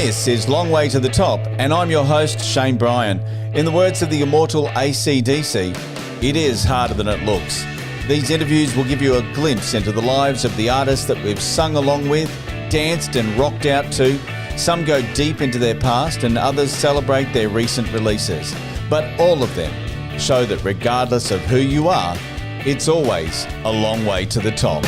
This is Long Way to the Top, and I'm your host, Shane Bryan. In the words of the immortal AC/DC, it is harder than it looks. These interviews will give you a glimpse into the lives of the artists that we've sung along with, danced and rocked out to. Some go deep into their past and others celebrate their recent releases. But all of them show that regardless of who you are, it's always a long way to the top.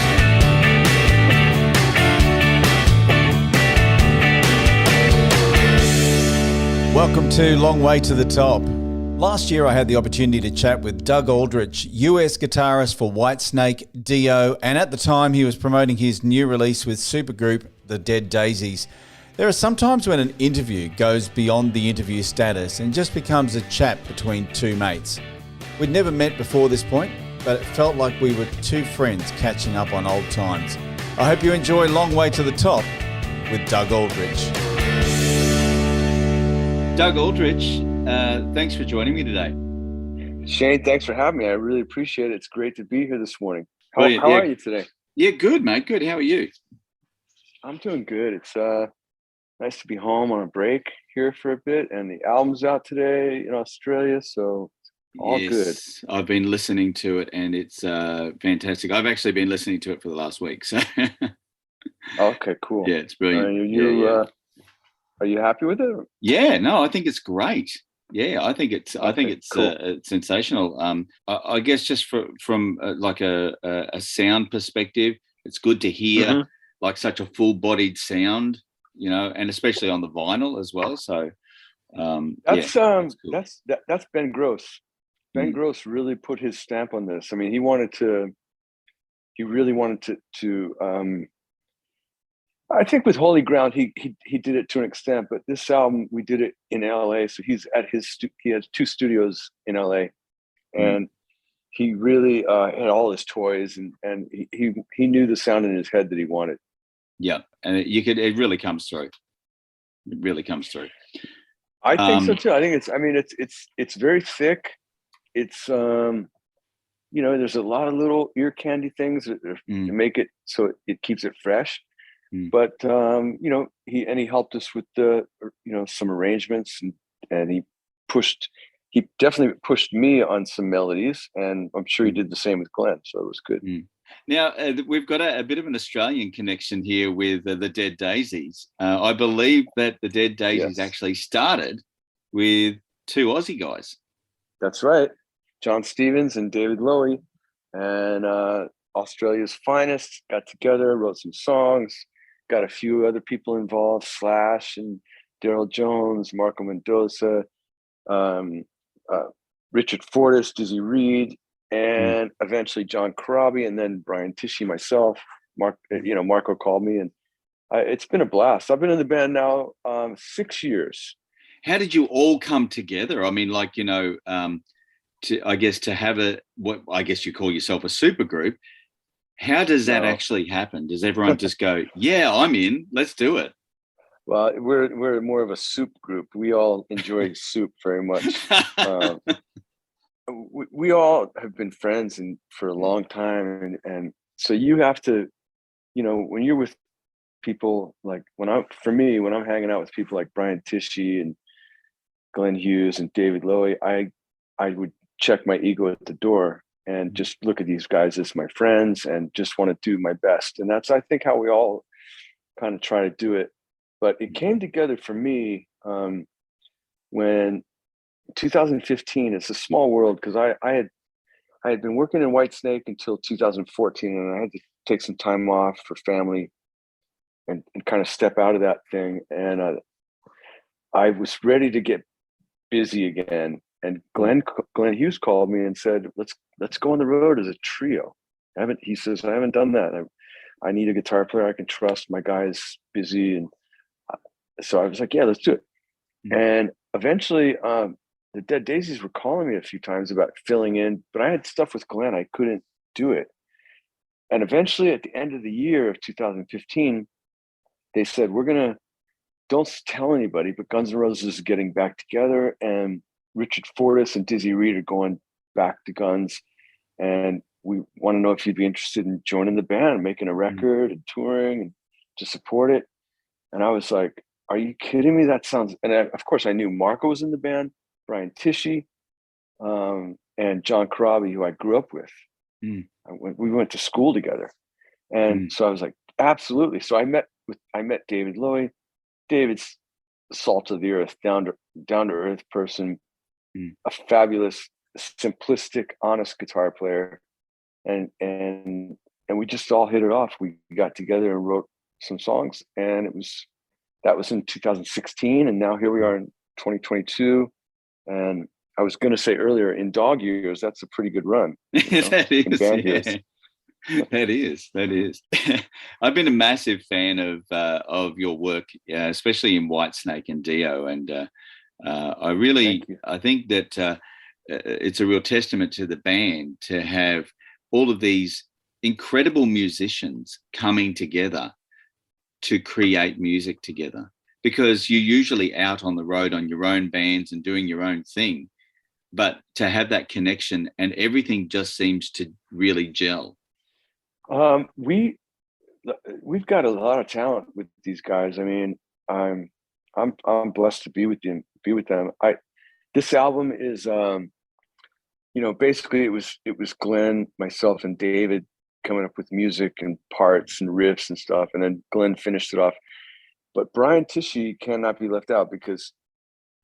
Welcome to Long Way to the Top. Last year I had the opportunity to chat with Doug Aldrich, US guitarist for Whitesnake, Dio, and at the time he was promoting his new release with supergroup The Dead Daisies. There are some times when an interview goes beyond the interview status and just becomes a chat between two mates. We'd never met before this point, but it felt like we were two friends catching up on old times. I hope you enjoy Long Way to the Top with Doug Aldrich. Doug Aldrich, thanks for joining me today. Shane, thanks for having me. I really appreciate it. It's great to be here this morning. How are you today? Yeah, good, mate. Good. How are you? I'm doing good. It's nice to be home on a break here for a bit, and the album's out today in Australia, so all good. I've been listening to it, and it's fantastic. I've actually been listening to it for the last week. So okay, cool. Yeah, it's brilliant. Are you happy with it? Yeah, no, I think it's great. Yeah, I think it's cool. Sensational. I guess just from like a sound perspective, it's good to hear like such a full-bodied sound, and especially on the vinyl as well. So that's cool. that's Ben Gross. Ben Gross really put his stamp on this. I mean, he really wanted to. I think with Holy Ground, he did it to an extent, but this album we did it in LA. So he's at he has two studios in LA, and he really had all his toys, and he knew the sound in his head that he wanted. Yeah, and it really comes through. It really comes through. I think so too. I think it's very thick. It's there's a lot of little ear candy things that make it so it keeps it fresh. But he helped us with the some arrangements, and he definitely pushed me on some melodies, and I'm sure he did the same with Glenn, so it was good. Now we've got a bit of an Australian connection here with the Dead Daisies. I believe that the Dead Daisies actually started with two Aussie guys. That's right, John Stevens and David Lowy, and Australia's finest got together, wrote some songs. Got a few other people involved, Slash and Daryl Jones, Marco Mendoza, Richard Fortas, Dizzy Reed, and eventually John Corabi, and then Brian Tishy, myself. Marco called me, and it's been a blast. I've been in the band now 6 years. How did you all come together? I mean, to have what I guess you call yourself a super group. How does that actually happen? Does everyone just go, yeah, I'm in, let's do it? Well, we're more of a soup group. We all enjoy soup very much. We all have been friends for a long time. And so you have to, when you're with people like when I'm hanging out with people like Brian Tishy and Glenn Hughes and David Lowy, I would check my ego at the door and just look at these guys as my friends and just want to do my best. And that's, I think, how we all kind of try to do it. But it came together for me when 2015, it's a small world because I had been working in Whitesnake until 2014, and I had to take some time off for family and kind of step out of that thing. And I was ready to get busy again. And Glenn Hughes called me and said, let's go on the road as a trio. He says, I haven't done that. I need a guitar player I can trust. My guy's busy. And so I was like, yeah, let's do it. And eventually the Dead Daisies were calling me a few times about filling in, but I had stuff with Glenn. I couldn't do it. And eventually at the end of the year of 2015, they said, don't tell anybody, but Guns N' Roses is getting back together, and Richard Fortas and Dizzy Reed are going back to Guns, and we want to know if you'd be interested in joining the band, making a record and touring and to support it. And I was like, are you kidding me? That sounds, and of course I knew Marco was in the band, Brian Tishy, and John Corabi, who I grew up with. We went to school together. And so I was like, absolutely. So I met David Lowy. David's salt of the earth, down to earth person, a fabulous, simplistic, honest guitar player. And we just all hit it off. We got together and wrote some songs, and that was in 2016, and now here we are in 2022. And I was going to say earlier, in dog years, that's a pretty good run. That is, in band yeah. years. That is. I've been a massive fan of your work, especially in Whitesnake and Dio, and I think that it's a real testament to the band to have all of these incredible musicians coming together to create music together, because you're usually out on the road on your own bands and doing your own thing, but to have that connection and everything just seems to really gel. We've got a lot of talent with these guys. I mean, I'm blessed to be with them. This album is, basically it was Glenn, myself, and David coming up with music and parts and riffs and stuff, and then Glenn finished it off. But Brian Tishy cannot be left out, because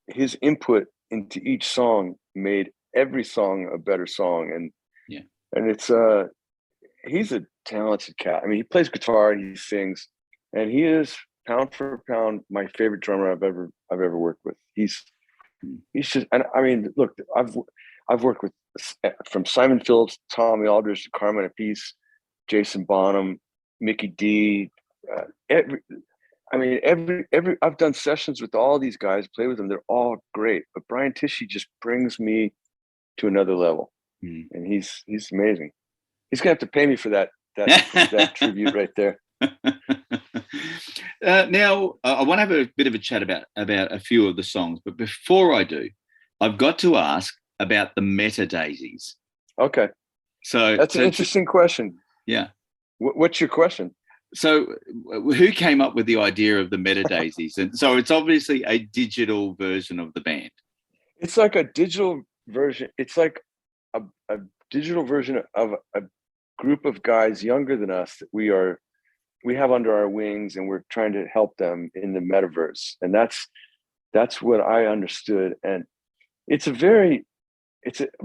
his input into each song made every song a better song. And it's he's a talented cat. I mean, he plays guitar, he sings, and he is pound for pound my favorite drummer I've ever worked with. He's just, and I mean, look, I've worked with, from Simon Phillips, Tommy Aldrich, Carmine Appice, Jason Bonham, Mickey D. I've done sessions with all these guys, play with them. They're all great, but Brian Tishy just brings me to another level, and he's amazing. He's gonna have to pay me for that tribute right there. Now, I want to have a bit of a chat about a few of the songs, but before I do, I've got to ask about the meta Daisies. Okay, so that's an interesting question. Yeah, what's your question? So, who came up with the idea of the meta Daisies? And so, it's obviously a digital version of the band. It's like a digital version. It's like a digital version of a group of guys younger than us that we have under our wings, and we're trying to help them in the metaverse. And that's what I understood. And it's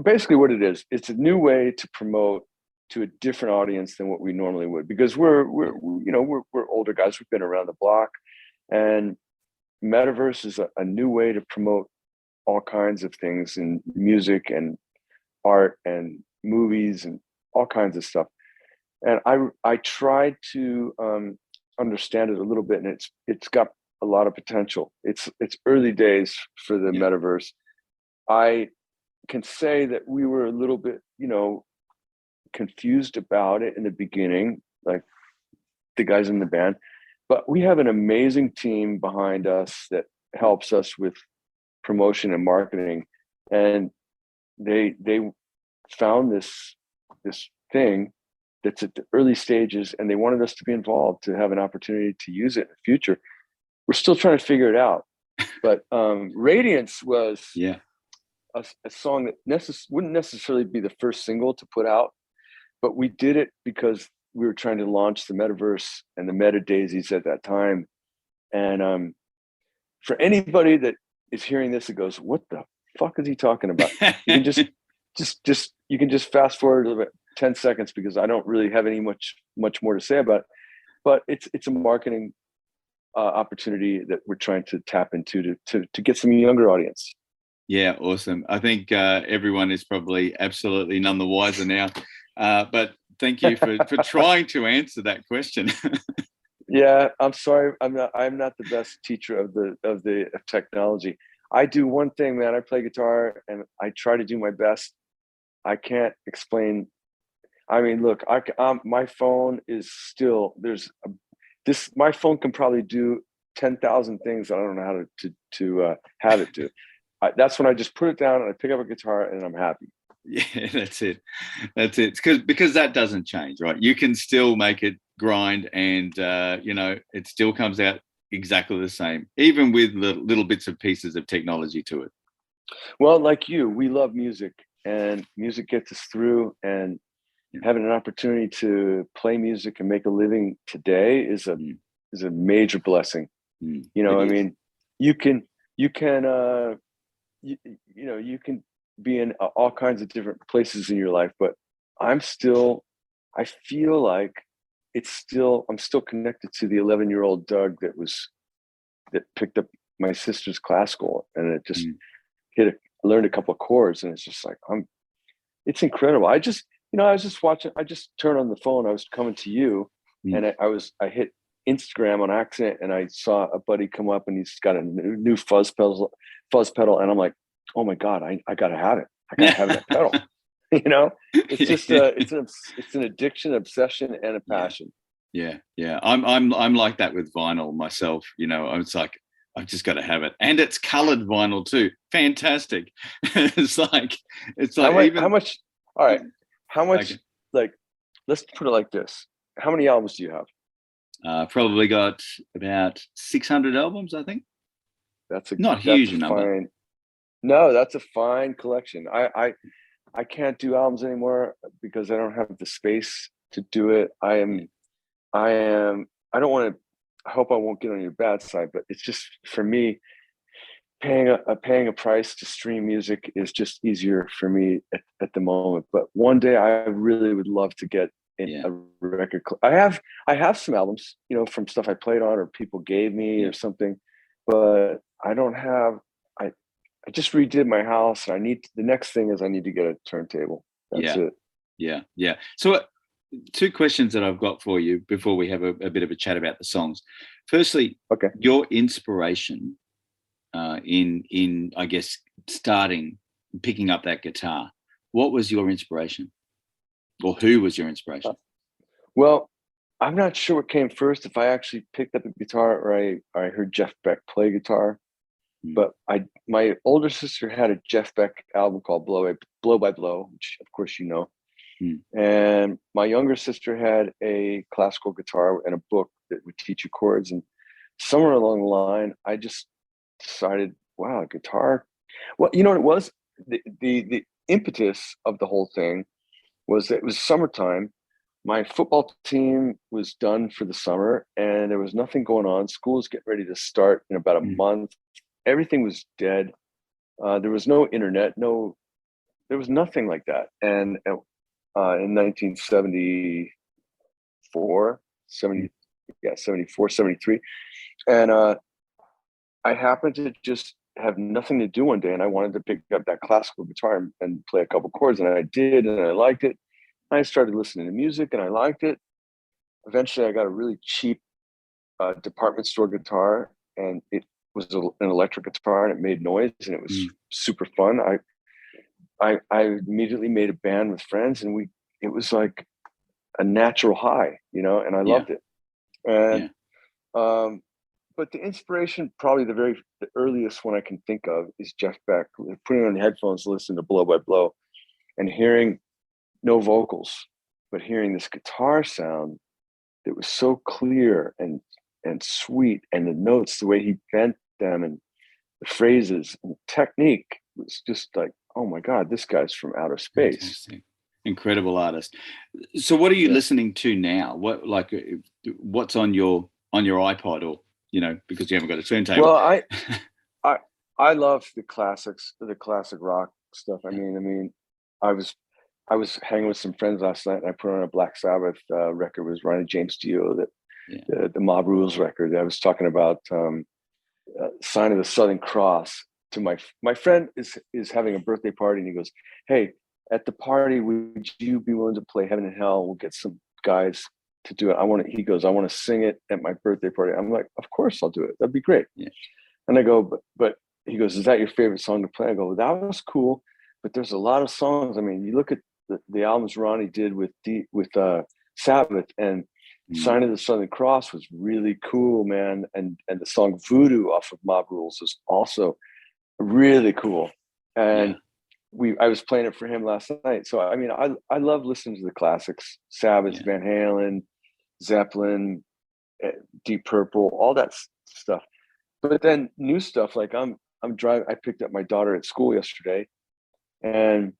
basically what it is. It's a new way to promote to a different audience than what we normally would, because we're older guys. We've been around the block, and metaverse is a new way to promote all kinds of things in music and art and movies and all kinds of stuff. And I tried to understand it a little bit, and it's got a lot of potential. It's early days for the metaverse. I can say that we were a little bit, confused about it in the beginning, like the guys in the band, but we have an amazing team behind us that helps us with promotion and marketing, and they found this thing that's at the early stages, and they wanted us to be involved, to have an opportunity to use it in the future. We're still trying to figure it out, but Radiance was a song that wouldn't necessarily be the first single to put out, but we did it because we were trying to launch the metaverse and the meta Daisies at that time. And for anybody that is hearing this, it goes, what the fuck is he talking about? You can you can just fast forward a bit, 10 seconds, because I don't really have any much more to say about it. But it's a marketing opportunity that we're trying to tap into to get some younger audience. Yeah, awesome. I think everyone is probably absolutely none the wiser now. But thank you for trying to answer that question. Yeah, I'm sorry. I'm not the best teacher of the technology. I do one thing, man. I play guitar and I try to do my best. I can't explain. I mean, look, my phone is still, my phone can probably do 10,000 things that I don't know how to have it do. That's when I just put it down and I pick up a guitar and I'm happy. Yeah, that's it. Because that doesn't change, right? You can still make it grind, and it still comes out exactly the same, even with little bits and pieces of technology to it. Well, like you, we love music, and music gets us through, and having an opportunity to play music and make a living today is a major blessing. You know, I mean, you can you know, you can be in all kinds of different places in your life, but I feel like I'm still connected to the 11-year-old Doug that picked up my sister's classical, and it just learned a couple of chords, and it's just like, it's incredible. I was just watching, I just turned on the phone, I was coming to you, and I hit Instagram on accident, and I saw a buddy come up, and he's got a new fuzz pedal, and I'm like, oh my God, I gotta have it. I gotta have that pedal. You know, it's just it's an addiction, obsession, and a passion. Yeah. I'm like that with vinyl myself. You know, it's like, I've just got to have it, and it's colored vinyl too. Fantastic. it's like how much? All right, how much? Like, let's put it like this: how many albums do you have? Probably got about 600 albums, I think. That's not huge number. No, that's a fine collection. I can't do albums anymore because I don't have the space to do it. I don't want to, I hope I won't get on your bad side, but it's just, for me, paying a price to stream music is just easier for me at the moment. But one day I really would love to get a record. I have some albums, you know, from stuff I played on or people gave me or something, but I don't have, I just redid my house, and the next thing is I need to get a turntable. That's it. Yeah. So two questions that I've got for you before we have a bit of a chat about the songs. Firstly, your inspiration in I guess picking up that guitar. What was your inspiration, or who was your inspiration? Well, I'm not sure what came first. If I actually picked up a guitar or I heard Jeff Beck play guitar. But my older sister had a Jeff Beck album called Blow by Blow, which of course you know. And my younger sister had a classical guitar and a book that would teach you chords. And somewhere along the line, I just decided, wow, guitar. Well, you know what it was? The impetus of the whole thing was that it was summertime. My football team was done for the summer, and there was nothing going on. School was getting ready to start in about a month. Everything was dead. There was no internet, there was nothing like that. And in 1974, 74, 73. And I happened to just have nothing to do one day, and I wanted to pick up that classical guitar and play a couple chords, and I did, and I liked it. I started listening to music, and I liked it. Eventually, I got a really cheap department store guitar, and it was an electric guitar, and it made noise, and it was super fun. I immediately made a band with friends, and it was like a natural high, you know, and I loved it. And but the inspiration, probably the earliest one I can think of, is Jeff Beck. Putting on the headphones, listening to Blow by Blow, and hearing no vocals, but hearing this guitar sound that was so clear and sweet, and the notes, the way he bent them, and the phrases and the technique was just like, oh my God, this guy's from outer space. Fantastic. Incredible artist. So what are you listening to now? What's on your iPod, or, you know, because you haven't got a turntable? Well, I love the classics, the classic rock stuff. I mean, I was hanging with some friends last night, and I put on a Black Sabbath record with Ronnie James Dio, the Mob Rules record. I was talking about Sign of the Southern Cross to my friend is having a birthday party, and he goes, hey, at the party, would you be willing to play Heaven and Hell? We'll get some guys to do it. He goes, I want to sing it at my birthday party. I'm like, of course I'll do it. That'd be great. Yeah. And I go, but he goes, is that your favorite song to play? I go, well, that was cool, but there's a lot of songs. I mean, you look at the albums Ronnie did with Sabbath, and Sign of the Southern Cross was really cool, man. And the song Voodoo off of Mob Rules was also really cool. And I was playing it for him last night. So, I mean, I love listening to the classics, Sabbath, Van Halen, Zeppelin, Deep Purple, all that stuff. But then new stuff, like I'm driving. I picked up my daughter at school yesterday, and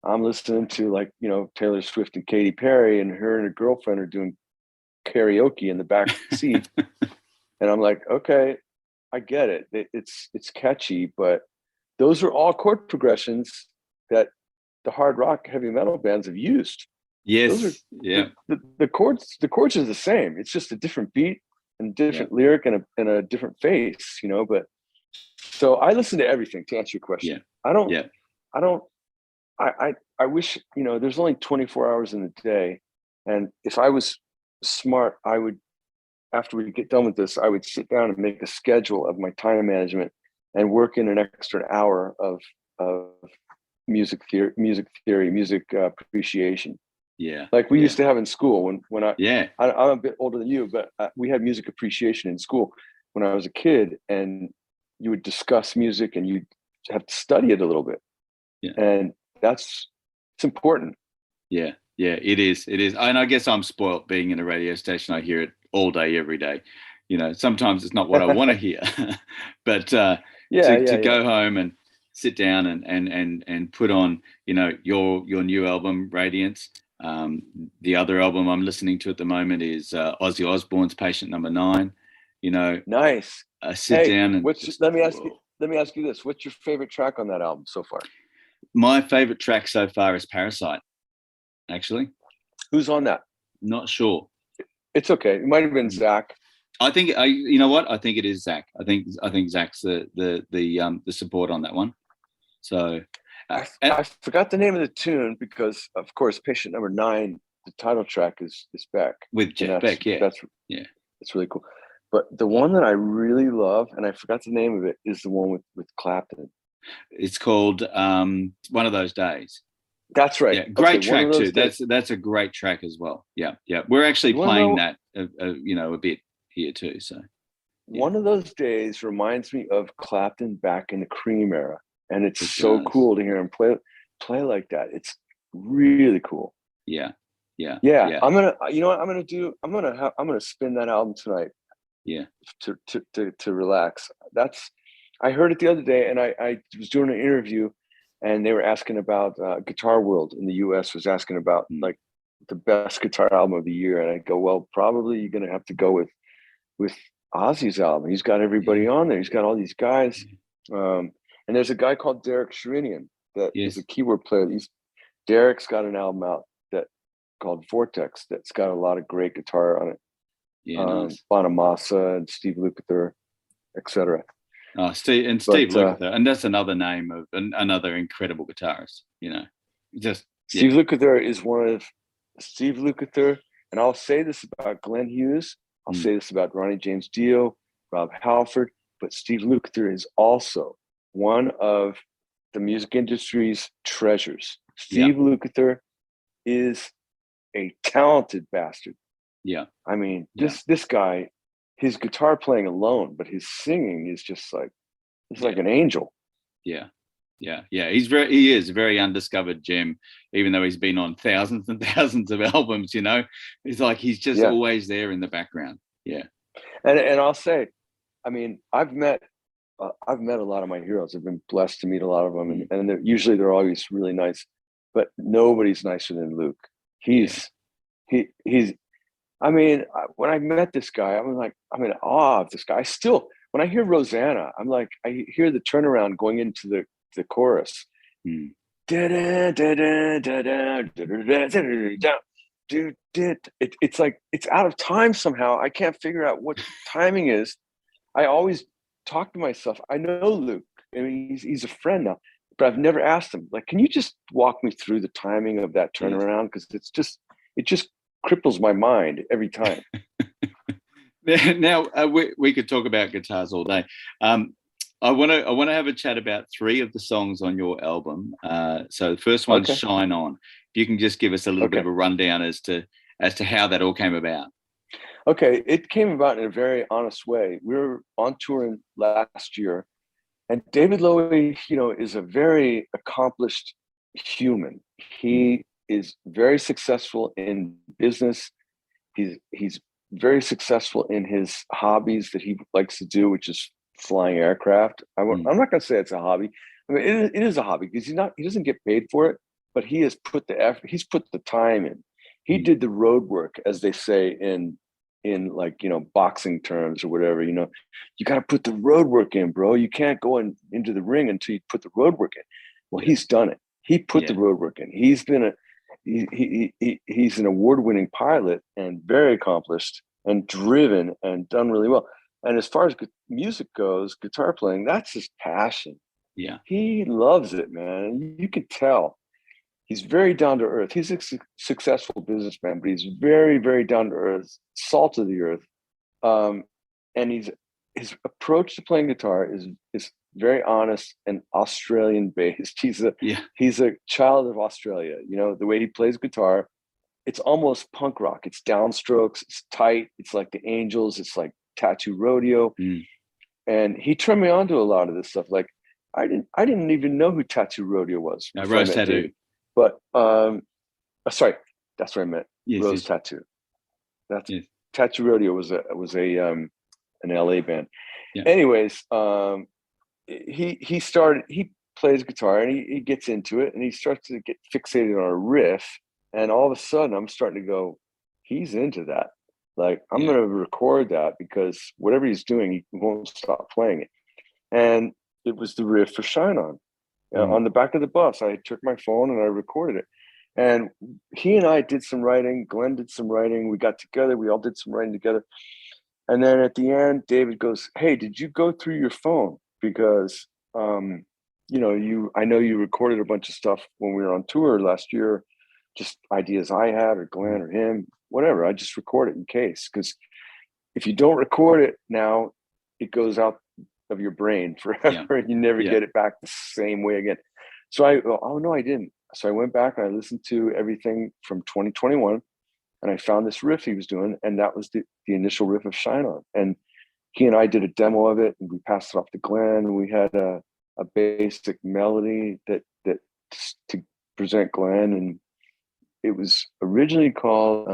I'm listening to, like, Taylor Swift and Katy Perry, and her and her girlfriend are doing karaoke in the back seat. And I'm like, okay, I get it. It's catchy, but those are all chord progressions that the hard rock heavy metal bands have used. Yes. Those are, yeah. The chords are the same. It's just a different beat and different lyric and a different face, but so I listen to everything, to answer your question. Yeah. I wish, there's only 24 hours in the day. And if I was smart, I would, after we get done with this, I would sit down and make a schedule of my time management and work in an extra hour of music theory, music appreciation. Yeah. Like we used to have in school when I'm a bit older than you, but we had music appreciation in school when I was a kid, and you would discuss music and you'd have to study it a little bit. Yeah. And it's important. Yeah. Yeah, it is. It is. And I guess I'm spoilt being in a radio station. I hear it all day, every day. Sometimes it's not what I want to hear, but to go home and sit down and put on, your new album, Radiance. The other album I'm listening to at the moment is Ozzy Osbourne's Patient Number 9. Nice. Sit down and let me ask you this: what's your favorite track on that album so far? My favorite track so far is Parasite. Actually, who's on that? Not sure. It's okay. It might have been Zach. I think you know what? I think it is Zach. I think Zach's the support on that one. So I forgot the name of the tune because, of course, Patient Number 9, the title track is Beck with Jeff Beck. Yeah, that's really cool. But the one that I really love, and I forgot the name of it, is the one with Clapton. It's called One of Those Days. That's right. Yeah, great track too. That's a great track as well. Yeah. We're actually playing that, a bit here too. So, One of Those Days reminds me of Clapton back in the Cream era, and it's so cool to hear him play like that. It's really cool. Yeah. I'm gonna spin that album tonight. Yeah. To relax. I heard it the other day, and I was doing an interview. And they were asking about Guitar World in the US was asking about like the best guitar album of the year. And I go, well, probably you're going to have to go with Ozzy's album. He's got everybody on there. He's got all these guys. And there's a guy called Derek Sherinian that is a keyboard player. Derek's got an album out called Vortex that's got a lot of great guitar on it. Yeah, nice. Bonamassa and Steve Lukather, etc. Steve Lukather, and that's another name of another incredible guitarist. Steve Lukather is one of Steve Lukather, and I'll say this about Glenn Hughes. I'll say this about Ronnie James Dio, Rob Halford, but Steve Lukather is also one of the music industry's treasures. Steve Lukather is a talented bastard. Yeah, I mean, this guy. His guitar playing alone, but his singing is just like like an angel. Yeah. He is a very undiscovered gem, even though he's been on thousands and thousands of albums. He's like he's just always there in the background. Yeah, and I'll say, I mean, I've met a lot of my heroes. I've been blessed to meet a lot of them, and they're always really nice. But nobody's nicer than Luke. He's. I mean, when I met this guy, I'm in awe of this guy. When I hear Rosanna, I'm like, I hear the turnaround going into the chorus. It's like, it's out of time somehow. I can't figure out what timing is. I always talk to myself. I know Luke. I mean, he's a friend now, but I've never asked him, like, can you just walk me through the timing of that turnaround? Because it just cripples my mind every time. Now we could talk about guitars all day. I want to have a chat about 3 of the songs on your album. So the first one's Shine On. If you can just give us a little bit of a rundown as to how that all came about. Okay, it came about in a very honest way. We were on tour last year, and David Lowy, is a very accomplished human. He is very successful in business. He's very successful in his hobbies that he likes to do, which is flying aircraft. I'm not going to say it's a hobby. I mean, it is a hobby because he doesn't get paid for it, but he has put the effort, he's put the time in. He did the road work, as they say in like, you know, boxing terms or whatever. You know, you got to put the road work in, bro. You can't go into the ring until you put the road work in. Well, he's done it. He put the road work in. He's been he's an award-winning pilot and very accomplished and driven and done really well. And as far as music goes, guitar playing, that's his passion. Yeah. He loves it, man. You can tell. He's very down to earth. He's a successful businessman, but he's very, very down to earth, salt of the earth. And his approach to playing guitar is very honest and Australian based. He's a child of Australia. You know, the way he plays guitar, it's almost punk rock. It's downstrokes, it's tight, it's like the Angels, it's like Tattoo Rodeo. And he turned me on to a lot of this stuff. Like I didn't even know who Tattoo Rodeo was. No, Rose Tattoo. David. But sorry, that's what I meant. Rose Tattoo. That's Tattoo Rodeo was an LA band. Yeah. Anyways, he plays guitar and he gets into it and he starts to get fixated on a riff, and all of a sudden I'm starting to go, he's into that. Like, I'm going to record that because whatever he's doing, he won't stop playing it. And it was the riff for Shine On. On the back of the bus, I took my phone and I recorded it. And he and I did some writing. Glenn did some writing. We got together. We all did some writing together. And then at the end, David goes, "Hey, did you go through your phone? Because, you know, I know you recorded a bunch of stuff when we were on tour last year, just ideas I had or Glenn or him, whatever. I just record it in case. Because if you don't record it now, it goes out of your brain forever and you never get it back the same way again." So oh no, I didn't. So I went back and I listened to everything from 2021 and I found this riff he was doing, and that was the initial riff of Shine On. And he and I did a demo of it and we passed it off to Glenn, and we had a basic melody that to present Glenn, and it was originally called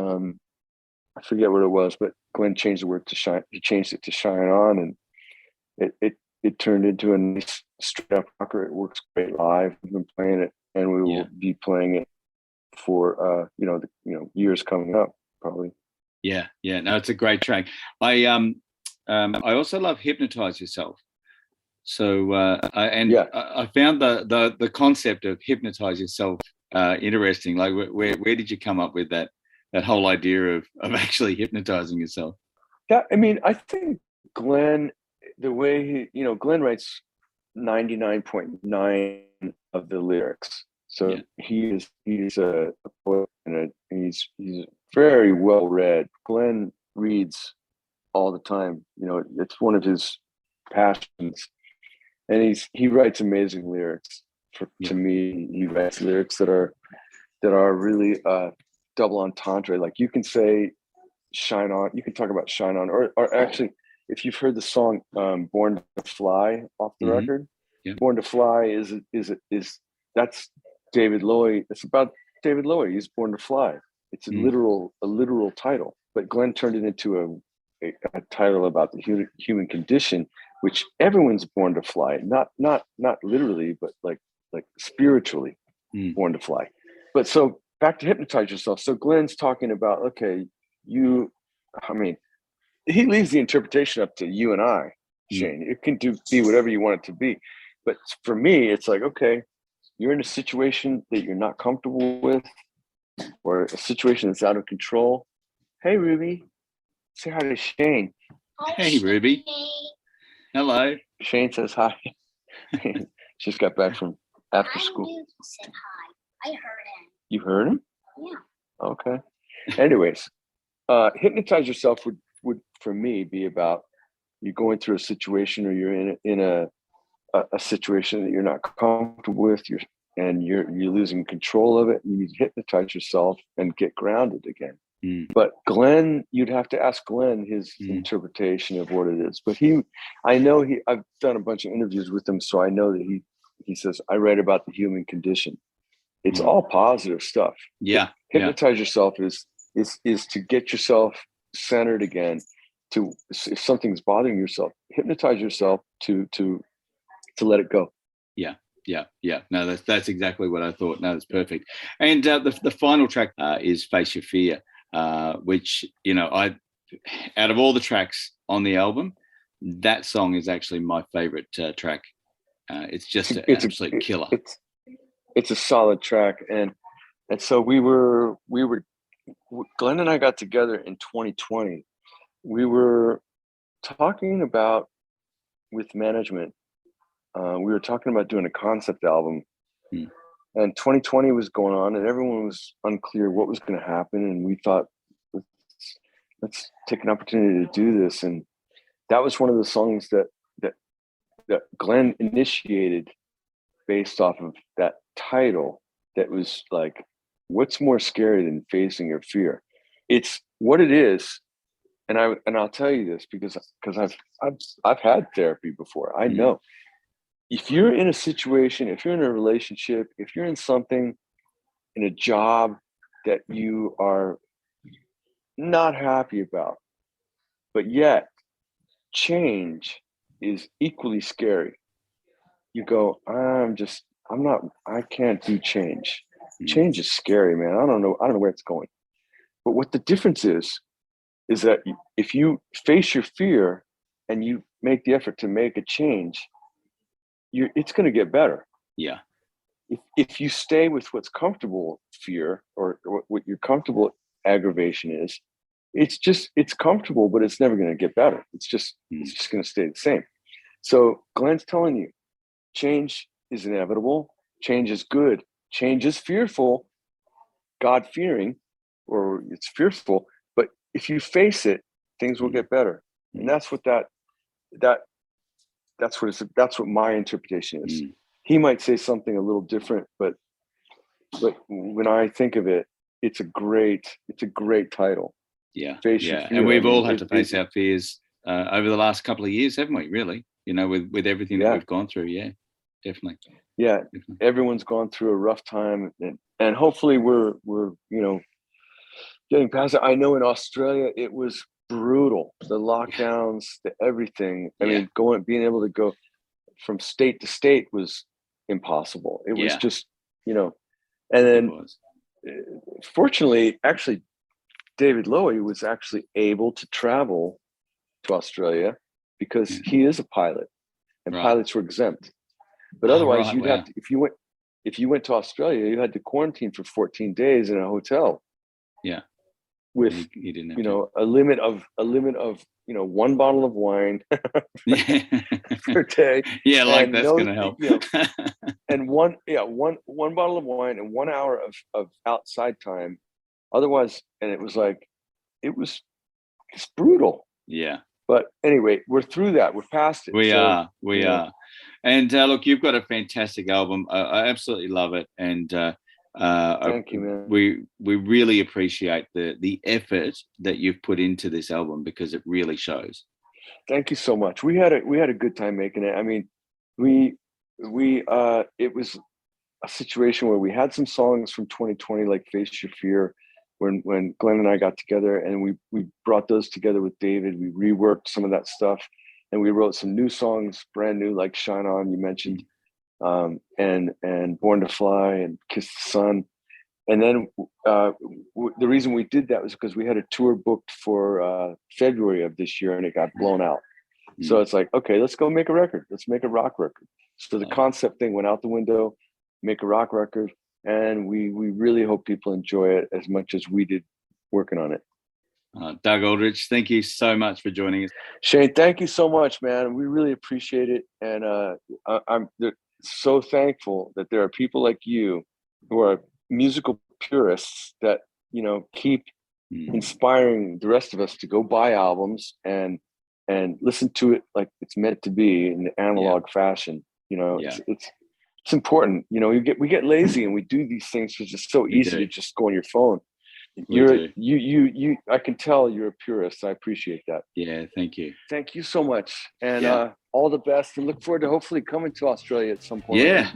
I forget what it was, but Glenn changed the word to Shine. He changed it to Shine On, and it turned into a nice straight up rocker. It works great live. We've been playing it, and we will be playing it for years coming up, probably. No, it's a great track. I also love Hypnotize Yourself. So I found the concept of Hypnotize Yourself interesting. Like, where did you come up with that whole idea of actually hypnotizing yourself? Yeah, I mean, I think Glenn, the way Glenn writes 99.9 of the lyrics. So he's a poet and he's very well read. Glenn reads all the time. You know, it's one of his passions, and he writes amazing lyrics. To me, he writes lyrics that are really double entendre. Like, you can say Shine On, you can talk about Shine On, or actually, if you've heard the song Born to Fly off the record, Born to Fly is that's David Lowy. It's about David Lowy. He's born to fly. It's a literal title, but Glenn turned it into a title about the human condition, which everyone's born to fly, not literally, but like spiritually born to fly. But so back to Hypnotize Yourself. So Glenn's talking about, okay, he leaves the interpretation up to you and I, Shane. It can be whatever you want it to be. But for me, it's like, okay, you're in a situation that you're not comfortable with, or a situation that's out of control. Hey, Ruby, say hi to Shane. Hey, Ruby. Hello. Shane says hi. Just got back from after school. Said hi. I heard him. You heard him? Yeah. Okay. Anyways, Hypnotize Yourself would for me be about you going through a situation, or you're in a situation that you're not comfortable with, you're losing control of it. You need to hypnotize yourself and get grounded again. But Glenn, you'd have to ask Glenn his interpretation of what it is. But I've done a bunch of interviews with him, so I know that he says, I write about the human condition. It's all positive stuff. Yeah. Hypnotize Yourself is to get yourself centered again. To if something's bothering yourself, hypnotize yourself to let it go. Yeah. No, that's exactly what I thought. No, that's perfect. And the final track is "Face Your Fear," which, you know, out of all the tracks on the album, that song is actually my favorite track. It's just an absolute killer. It's a solid track, and so we were Glenn and I got together in 2020. We were talking about with management. We were talking about doing a concept album, and 2020 was going on, and everyone was unclear what was going to happen. And we thought, let's take an opportunity to do this. And that was one of the songs that Glenn initiated based off of that title. That was like, what's more scary than facing your fear? It's what it is. And I'll tell you this because I've had therapy before. I know if you're in a situation, if you're in a relationship, if you're in something, in a job that you are not happy about, but yet change is equally scary. You go, I can't do change. Change is scary, man. I don't know where it's going. But what the difference is that if you face your fear and you make the effort to make a change, it's going to get better. Yeah. If you stay with what's comfortable fear or what your comfortable aggravation is, it's comfortable, but it's never going to get better. It's just going to stay the same. So Glenn's telling you, change is inevitable. Change is good. Change is fearful, God-fearing, or it's fearful. But if you face it, things will get better. And that's what that's what my interpretation is. He might say something a little different, but when I think of it, it's a great title. Yeah. Face Your Fear. And we've all had to face our fears over the last couple of years, haven't we? Really, you know, with everything that we've gone through. Yeah, definitely. Yeah, everyone's gone through a rough time, and hopefully we're getting past it. I know in Australia it was brutal. The lockdowns, the everything. I mean, being able to go from state to state was impossible. It was just, and then fortunately, actually, David Lowy was actually able to travel to Australia because he is a pilot, and pilots were exempt. But otherwise, you'd have to, if you went to Australia, you had to quarantine for 14 days in a hotel. Yeah. With a limit of one bottle of wine per day. Yeah, like that's gonna help. And one bottle of wine and 1 hour of outside time. Otherwise, and it was it's brutal. Yeah. But anyway, we're through that. We're past it. We are. And look, you've got a fantastic album. I absolutely love it. And thank you, man. We really appreciate the effort that you've put into this album because it really shows. Thank you so much. We had a good time making it. I mean, it was a situation where we had some songs from 2020 like Face Your Fear when Glenn and I got together, and we brought those together with David. We reworked some of that stuff, and we wrote some new songs, brand new, like Shine On, you mentioned, and Born to Fly and Kiss the Sun. And then the reason we did that was because we had a tour booked for February of this year, and it got blown out. So it's like, okay, let's go make a record. Let's make a rock record. So the concept thing went out the window, make a rock record. And we really hope people enjoy it as much as we did working on it. Doug Aldrich, thank you so much for joining us. Shane, thank you so much, man. We really appreciate it. And I'm so thankful that there are people like you who are musical purists that, keep inspiring the rest of us to go buy albums and listen to it like it's meant to be in the analog fashion. It's important. We get lazy and we do these things because it's so easy to just go on your phone. I can tell you're a purist. I appreciate that. Yeah, thank you. Thank you so much. And all the best, and look forward to hopefully coming to Australia at some point. Yeah.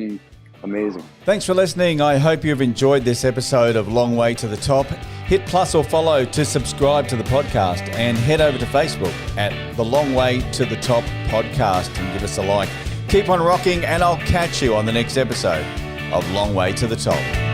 amazing. Thanks for listening. I hope you've enjoyed this episode of Long Way to the Top. Hit plus or follow to subscribe to the podcast, and head over to Facebook at the Long Way to the Top podcast and give us a like. Keep on rocking, and I'll catch you on the next episode of Long Way to the Top.